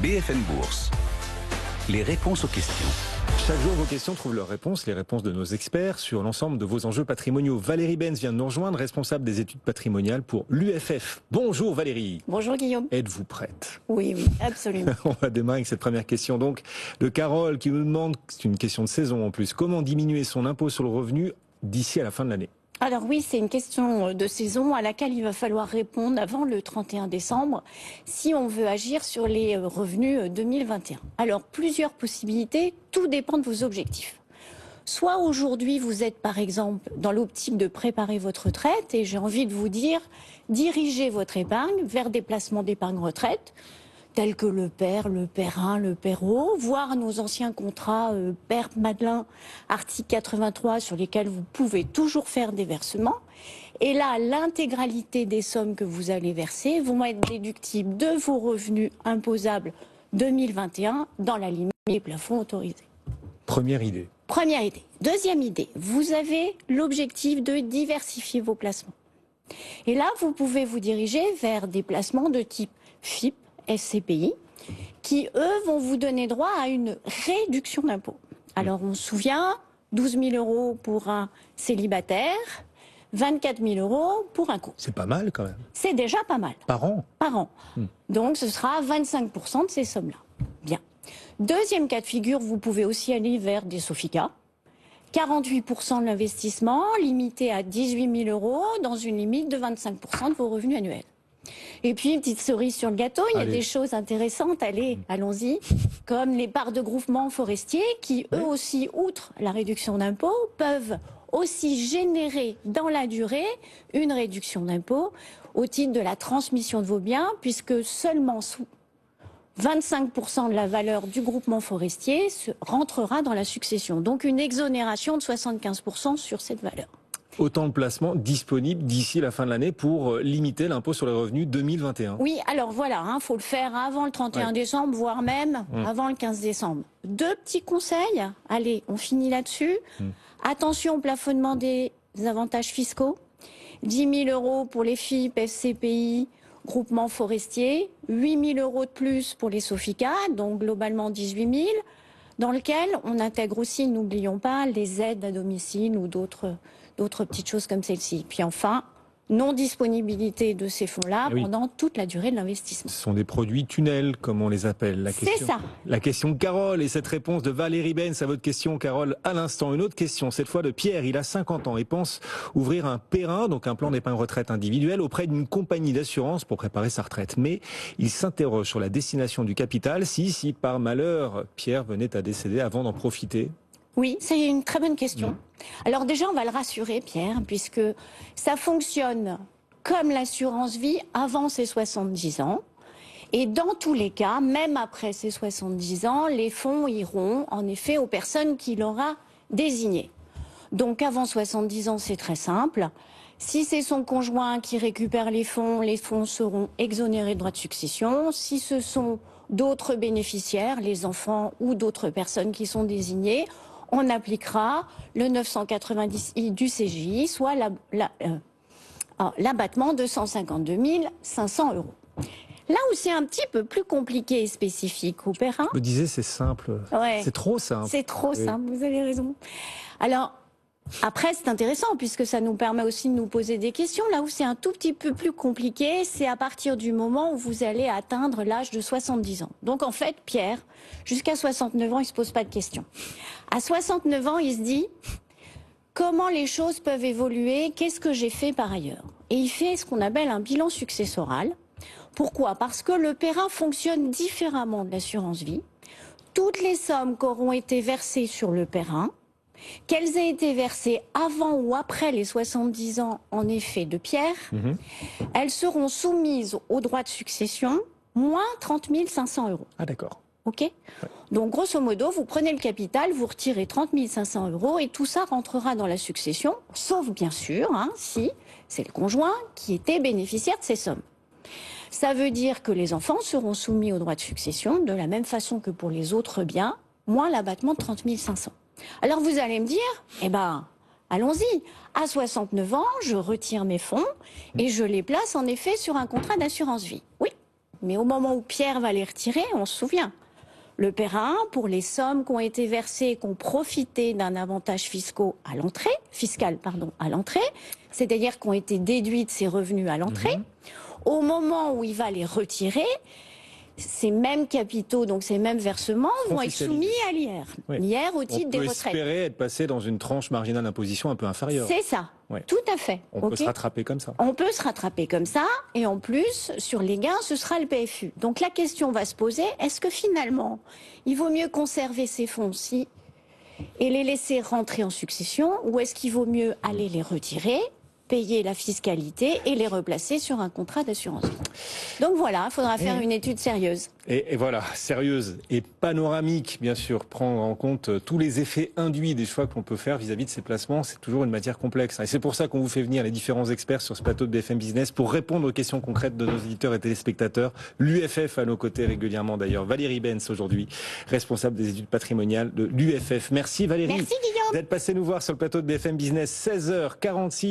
BFM Bourse. Les réponses aux questions. Chaque jour, vos questions trouvent leurs réponses, les réponses de nos experts sur l'ensemble de vos enjeux patrimoniaux. Valérie Benz vient de nous rejoindre, responsable des études patrimoniales pour l'UFF. Bonjour Valérie. Bonjour Guillaume. Êtes-vous prête? Oui, absolument. On va démarrer avec cette première question donc de Carole qui nous demande, c'est une question de saison en plus, comment diminuer son impôt sur le revenu d'ici à la fin de l'année? Alors oui, c'est une question de saison à laquelle il va falloir répondre avant le 31 décembre si on veut agir sur les revenus 2021. Alors plusieurs possibilités, tout dépend de vos objectifs. Soit aujourd'hui vous êtes par exemple dans l'optique de préparer votre retraite et j'ai envie de vous dire, dirigez votre épargne vers des placements d'épargne retraite tels que le PER, le PER1, le PERO, voire nos anciens contrats PER Madelin, article 83, sur lesquels vous pouvez toujours faire des versements. Et là, l'intégralité des sommes que vous allez verser vont être déductibles de vos revenus imposables 2021 dans la limite des plafonds autorisés. Première idée. Première idée. Deuxième idée, vous avez l'objectif de diversifier vos placements. Et là, vous pouvez vous diriger vers des placements de type FIP, SCPI, qui, eux, vont vous donner droit à une réduction d'impôt. Alors, on se souvient, 12 000 € pour un célibataire, 24 000 € pour un couple. C'est pas mal quand même. C'est déjà pas mal. Par an? Par an. Donc, ce sera 25% de ces sommes-là. Bien. Deuxième cas de figure, vous pouvez aussi aller vers des Sofica. 48% de l'investissement, limité à 18 000 € dans une limite de 25% de vos revenus annuels. Et puis, une petite cerise sur le gâteau, il y a des choses intéressantes, allons-y, comme les parts de groupements forestiers qui, eux aussi, outre la réduction d'impôt, peuvent aussi générer dans la durée une réduction d'impôt au titre de la transmission de vos biens, puisque seulement 25% de la valeur du groupement forestier rentrera dans la succession. Donc une exonération de 75% sur cette valeur. Autant de placements disponibles d'ici la fin de l'année pour limiter l'impôt sur les revenus 2021. Oui, alors voilà, faut le faire avant le 31 décembre, voire même avant le 15 décembre. Deux petits conseils, allez, on finit là-dessus. Attention au plafonnement des avantages fiscaux. 10 000 € pour les FIP, FCPI, groupements forestiers. 8 000 € de plus pour les Sofica, donc globalement 18 000, dans lequel on intègre aussi, n'oublions pas, les aides à domicile ou d'autres petites choses comme celle-ci. Puis enfin, non-disponibilité de ces fonds-là pendant toute la durée de l'investissement. Ce sont des produits tunnels, comme on les appelle. C'est ça. La question de Carole et cette réponse de Valérie Benz à votre question, Carole, à l'instant. Une autre question, cette fois de Pierre. Il a 50 ans et pense ouvrir un PER1, donc un plan d'épargne retraite individuel, auprès d'une compagnie d'assurance pour préparer sa retraite. Mais il s'interroge sur la destination du capital si par malheur, Pierre venait à décéder avant d'en profiter. Oui, c'est une très bonne question. Alors déjà, on va le rassurer, Pierre, puisque ça fonctionne comme l'assurance vie avant ses 70 ans. Et dans tous les cas, même après ses 70 ans, les fonds iront en effet aux personnes qu'il aura désignées. Donc avant 70 ans, c'est très simple. Si c'est son conjoint qui récupère les fonds seront exonérés de droits de succession. Si ce sont d'autres bénéficiaires, les enfants ou d'autres personnes qui sont désignées, on appliquera le 990I du CGI, soit l'abattement de 152 500 €. Là où c'est un petit peu plus compliqué et spécifique au PER1... Je me disais, c'est simple. C'est trop simple. C'est trop simple, vous avez raison. Alors, après, c'est intéressant puisque ça nous permet aussi de nous poser des questions. Là où c'est un tout petit peu plus compliqué, c'est à partir du moment où vous allez atteindre l'âge de 70 ans. Donc en fait, Pierre, jusqu'à 69 ans, il ne se pose pas de questions. À 69 ans, il se dit comment les choses peuvent évoluer, qu'est-ce que j'ai fait par ailleurs? Et il fait ce qu'on appelle un bilan successoral. Pourquoi? Parce que le PER1 fonctionne différemment de l'assurance vie. Toutes les sommes qui auront été versées sur le PER1, qu'elles aient été versées avant ou après les 70 ans, en effet, de Pierre, elles seront soumises aux droits de succession, moins 30 500 €. Ah d'accord. OK ? Donc, grosso modo, vous prenez le capital, vous retirez 30 500 € et tout ça rentrera dans la succession, sauf bien sûr, si c'est le conjoint qui était bénéficiaire de ces sommes. Ça veut dire que les enfants seront soumis aux droits de succession de la même façon que pour les autres biens, moins l'abattement de 30 500. Alors vous allez me dire, allons-y, à 69 ans, je retire mes fonds et je les place en effet sur un contrat d'assurance vie. Oui, Mais au moment où Pierre va les retirer, on se souvient. Le PER 1, pour les sommes qui ont été versées, qui ont profité d'un avantage fiscal à l'entrée, c'est-à-dire qui ont été déduits de ses revenus à l'entrée, au moment où il va les retirer, ces mêmes capitaux, donc ces mêmes versements, vont être soumis à l'IR. Oui. L'IR au titre des retraites. On peut espérer être passé dans une tranche marginale d'imposition un peu inférieure. C'est ça, tout à fait. On peut se rattraper comme ça. On peut se rattraper comme ça, et en plus, sur les gains, ce sera le PFU. Donc la question va se poser, est-ce que finalement, il vaut mieux conserver ces fonds-ci et les laisser rentrer en succession, ou est-ce qu'il vaut mieux aller les retirer, payer la fiscalité et les replacer sur un contrat d'assurance vie. Donc voilà, il faudra faire une étude sérieuse. Et voilà, sérieuse et panoramique, bien sûr, prendre en compte tous les effets induits des choix qu'on peut faire vis-à-vis de ces placements. C'est toujours une matière complexe. Et c'est pour ça qu'on vous fait venir les différents experts sur ce plateau de BFM Business pour répondre aux questions concrètes de nos éditeurs et téléspectateurs. L'UFF à nos côtés régulièrement d'ailleurs. Valérie Benz aujourd'hui, responsable des études patrimoniales de l'UFF. Merci Valérie. Merci Guillaume. D'être passé nous voir sur le plateau de BFM Business, 16h46.